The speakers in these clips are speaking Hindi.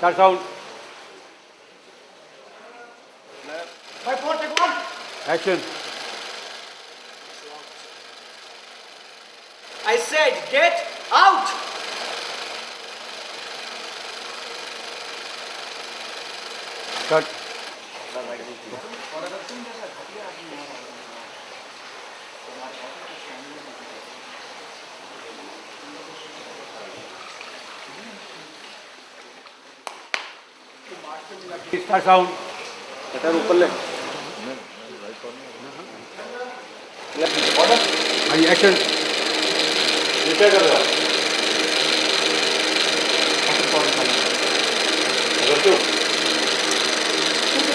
Start sound. Five, four, take one. Action. I said, get out. Cut. Start sound. ऊपर ले हाँ जी एक्शन. क्या कर रहे हो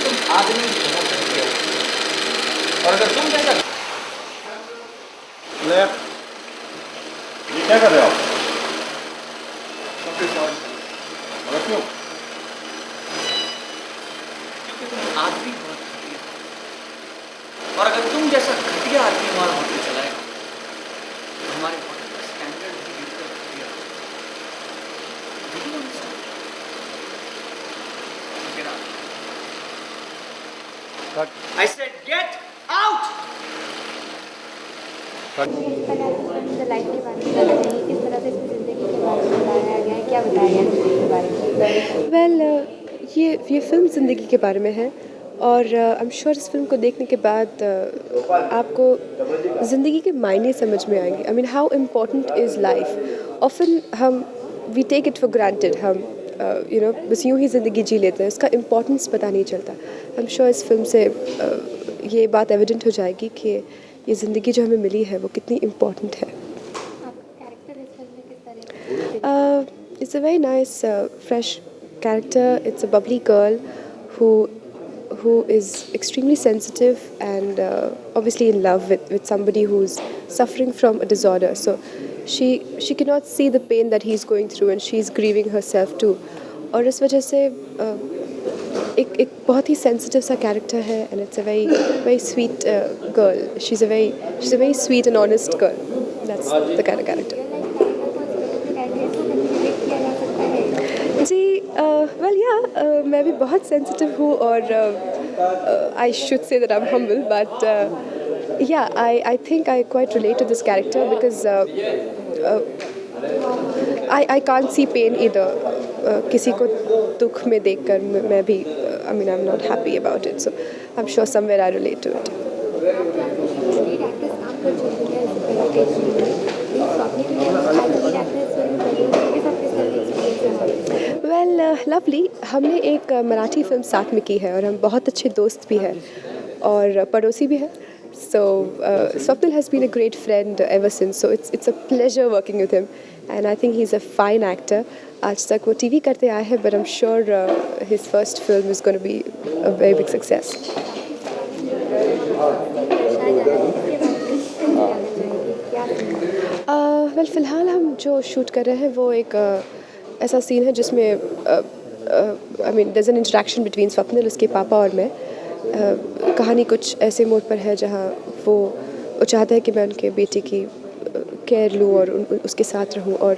तुम आदमी बहुत घटिया हो। और अगर तुम जैसा लेफ्ट ये क्या कर रहे हो मगर क्यों क्योंकि तुम आदमी बहुत घटिया हो। और अगर तुम जैसा घटिया आदमी हमारा होटल चलाएगा तो हमारे होटल का स्टैंडर्ड भी बिल्कुल घटिया हो। Did you understand? Get out. Cut. I said, get out. Cut. Life के बारे में बताना चाहिए किस तरह से इसमें ज़िंदगी के बारे में बताया गया है क्या बताया गया है ज़िंदगी के बारे में वेल ये फ़िल्म ज़िंदगी के बारे में है और आई एम श्योर इस फिल्म को देखने के बाद आपको ज़िंदगी के मायने समझ में आएंगे I mean how important is life often हम we take it for granted हम यू नो बस यूँ ही ज़िंदगी जी लेते हैं उसका इम्पोर्टेंस पता नहीं चलता आई एम श्योर इस फिल्म से ये बात एविडेंट हो जाएगी कि ये ज़िंदगी जो हमें मिली है वो कितनी इम्पोर्टेंट है It's a very nice, fresh character. It's a bubbly girl who is extremely sensitive and obviously in love with somebody who's suffering from a disorder. So she cannot see the pain that he's going through and she's grieving herself too. और इस वजह से एक बहुत ही sensitive सा character है and it's a very sweet girl. She's a very sweet and honest girl. That's the kind of character. जी वेल या मैं भी बहुत सेंसिटिव हूँ और I should say that I am humble but yeah I think I quite relate to this character because I can't see pain इधर किसी को दुख में देखकर मैं भी I mean I am not happy about it so I am sure somewhere I relate to it well lovely हमने एक मराठी फिल्म साथ में की है और हम बहुत अच्छे दोस्त भी हैं और पड़ोसी भी हैं so Swapnil has been a great friend ever since so it's a pleasure working with him and I think he is a fine actor आज तक वो टीवी करते आए हैं but I am sure his first film is gonna be a very big success well फ़िलहाल हम जो शूट कर रहे हैं वो एक ऐसा सीन है जिसमें I mean there is an interaction between Swapnil उसके पापा और मैं कहानी कुछ ऐसे मोड पर है जहाँ वो चाहता है कि मैं उनके बेटे की केयर लूँ और उसके साथ रहूँ और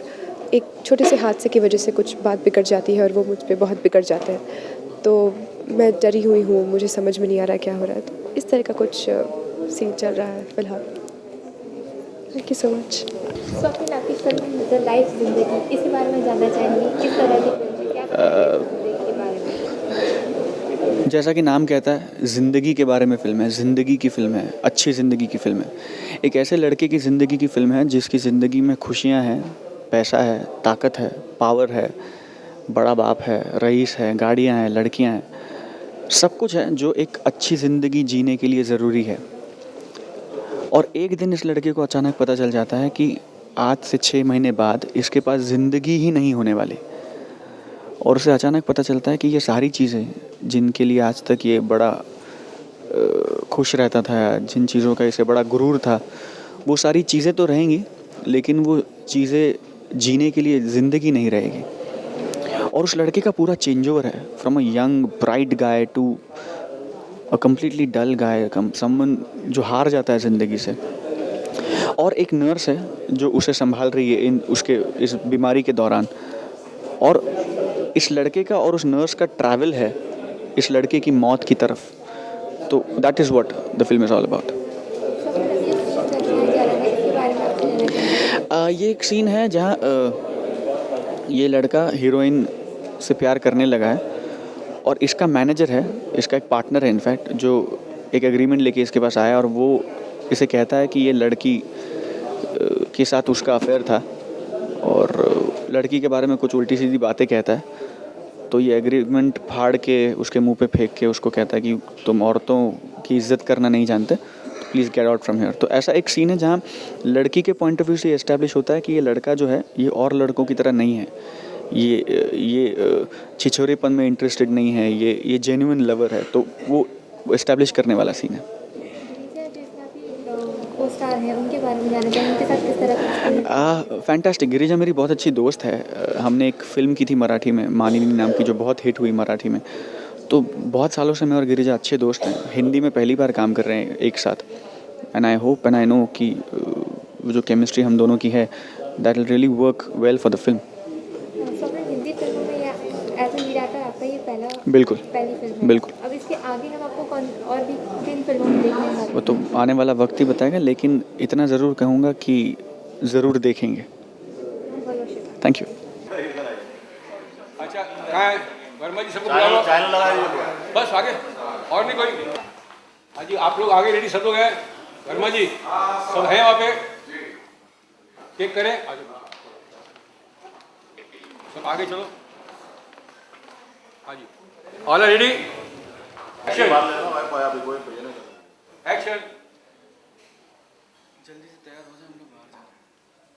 एक छोटे से हादसे की वजह से कुछ बात बिगड़ जाती है और वो मुझ पे बहुत बिगड़ जाता है तो मैं डरी हुई हूँ मुझे समझ में नहीं आ रहा क्या हो रहा है तो इस तरह का कुछ सीन चल रहा है फ़िलहाल thank you so much Swapnil आपकी फिल्म द लाइफ जिंदगी इसके बारे में जानना चाहेंगे किस तरह की फिल्म है क्या जिंदगी के बारे में जैसा कि नाम कहता है ज़िंदगी के बारे में फ़िल्म है ज़िंदगी की फ़िल्म है अच्छी ज़िंदगी की फ़िल्म है एक ऐसे लड़के की ज़िंदगी की फ़िल्म है जिसकी ज़िंदगी में खुशियाँ हैं पैसा है ताकत है पावर है बड़ा बाप है रईस है गाड़ियाँ हैं लड़कियाँ हैं सब कुछ है जो एक अच्छी ज़िंदगी जीने के लिए ज़रूरी है और एक दिन इस लड़के को अचानक पता चल जाता है कि आज से 6 महीने बाद इसके पास ज़िंदगी ही नहीं होने वाली और उसे अचानक पता चलता है कि ये सारी चीज़ें जिनके लिए आज तक ये बड़ा खुश रहता था जिन चीज़ों का इसे बड़ा गुरूर था वो सारी चीज़ें तो रहेंगी लेकिन वो चीज़ें जीने के लिए ज़िंदगी नहीं रहेगी और उस लड़के का पूरा चेंज ओवर है from a young bright guy to a completely dull guy someone जो हार जाता है ज़िंदगी से और एक नर्स है जो उसे संभाल रही है उसके इस बीमारी के दौरान और इस लड़के का और उस नर्स का ट्रैवल है इस लड़के की मौत की तरफ, तो that is what the film is all about. ये एक सीन है जहाँ ये लड़का हीरोइन से प्यार करने लगा है और इसका मैनेजर है, इसका एक पार्टनर है इनफैक्ट, जो एक एग्रीमेंट लेके इसके पास आया और वो इसे कहता है कि ये लड़की के साथ उसका अफेयर था और लड़की के बारे में कुछ उल्टी सीधी बातें कहता है। तो ये एग्रीमेंट फाड़ के उसके मुंह पे फेंक के उसको कहता है कि तुम औरतों की इज्जत करना नहीं जानते, तो please get out from here. तो ऐसा एक सीन है जहाँ लड़की के पॉइंट ऑफ व्यू से एस्टैब्लिश होता है कि ये लड़का जो है ये और लड़कों की तरह नहीं है, ये छिछोरेपन में इंटरेस्टेड नहीं है, ये जेन्युइन लवर है। तो वो एस्टैब्लिश करने वाला सीन है। को-स्टार हैं उनके बारे में जानना चाहिए, उनके साथ किस तरह का फैंटास्टिक। गिरिजा मेरी बहुत अच्छी दोस्त है। हमने एक फ़िल्म की थी मराठी में, मानिनी नाम की, जो बहुत हिट हुई मराठी में। तो बहुत सालों से मैं और गिरिजा अच्छे दोस्त हैं। हिंदी में पहली बार काम कर रहे हैं एक साथ, and I hope and I know कि जो केमिस्ट्री हम दोनों की है that will really work well for the film. Hindi फिल्मों में या एज ए लीड एक्टर आपका ये बिल्कुल पहली फिल्म है। बिल्कुल। अब इसके आगे हम आपको और भी किन फिल्मों में देखने को वो तो आने वाला वक्त ही बताएगा, लेकिन इतना ज़रूर कहूँगा कि ज़रूर देखेंगे। Thank you. अच्छा कहाँ है वर्मा जी, सबको बुला लो बस आगे, और नहीं कोई। हाँ जी आप लोग आगे रेडी, सब लोग हैं। वर्मा जी सब हैं वहाँ पे, चेक करें, सब आगे चलो। हाँ जी ऑल रेडी, एक्शन एक्शन। जल्दी से तैयार हो जाए, हम लोग बाहर जा रहे हैं।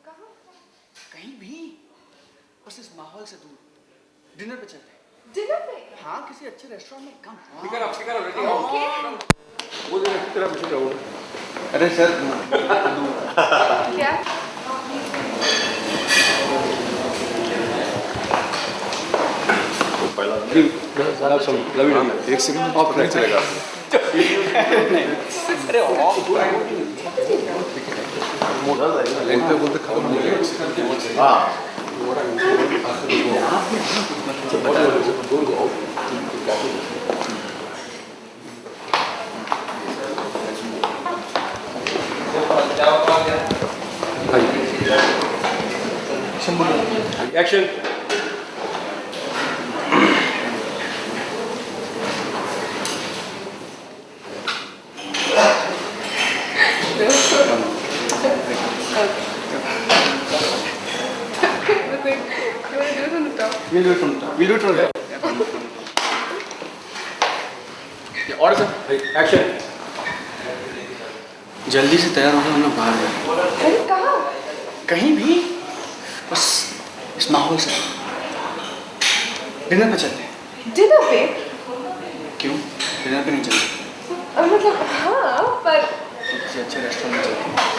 कहाँ? कहीं भी, बस इस माहौल से दूर। डिनर पे चलते हैं। डिनर पे? हाँ, किसी अच्छे रेस्टोरेंट में। कम। स्पीकर रेडी हो। वो जो तेरा पीछे जाओ। अरे सर क्या एक सेकंड ऑफ नहीं चलेगा। लेंथ पे बोलते खत्म हो जाएगा। Action. We'll do it from there. और सर एक्शन। जल्दी से तैयार हो जाओ, हम लोग बाहर जा रहे हैं। कहाँ? कहीं भी, बस इस माहौल से। डिनर पे चलते हैं। डिनर पे? क्यों? डिनर पे नहीं चलते? मतलब हाँ, पर किसी अच्छे रेस्टोरेंट में चलते हैं।